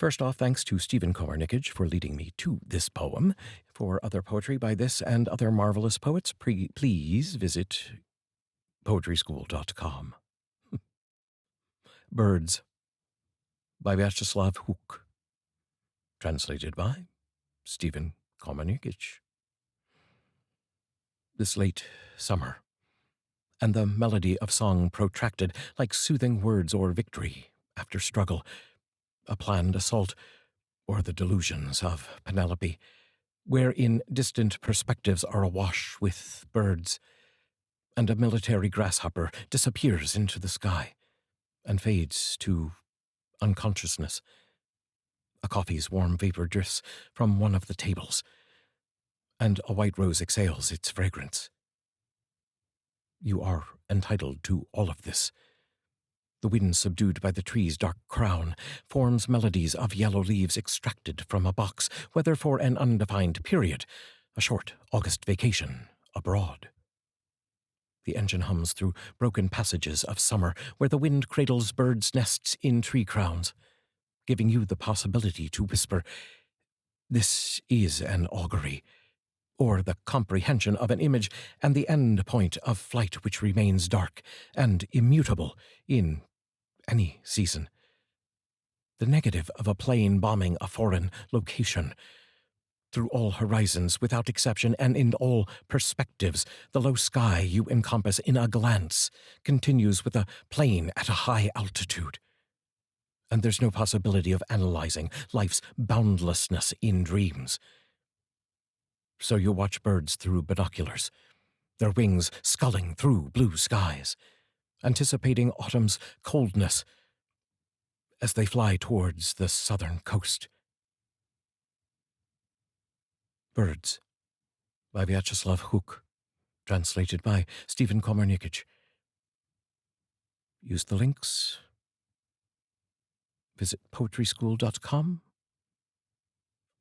First off, thanks to Stephen Komarnyckyj for leading me to this poem. For other poetry by this and other marvelous poets, please visit poetryschool.com. Birds by Vyacheslav Huk. Translated by Stephen Komarnyckyj. This late summer, and the melody of song protracted like soothing words or victory after struggle, a planned assault, or the delusions of Penelope, wherein distant perspectives are awash with birds, and a military grasshopper disappears into the sky and fades to unconsciousness. A coffee's warm vapor drifts from one of the tables, and a white rose exhales its fragrance. You are entitled to all of this. The wind, subdued by the tree's dark crown, forms melodies of yellow leaves extracted from a box, whether for an undefined period, a short August vacation abroad. The engine hums through broken passages of summer, where the wind cradles birds' nests in tree crowns, giving you the possibility to whisper, "This is an augury," or the comprehension of an image and the end point of flight which remains dark and immutable in any season. The negative of a plane bombing a foreign location. Through all horizons, without exception, and in all perspectives, the low sky you encompass in a glance continues with a plane at a high altitude. And there's no possibility of analyzing life's boundlessness in dreams. So you watch birds through binoculars, their wings sculling through blue skies, anticipating autumn's coldness as they fly towards the southern coast. Birds by Vyacheslav Huk, translated by Stephen Komarnyckyj. Use the links. Visit poetryschool.com.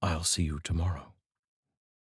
I'll see you tomorrow.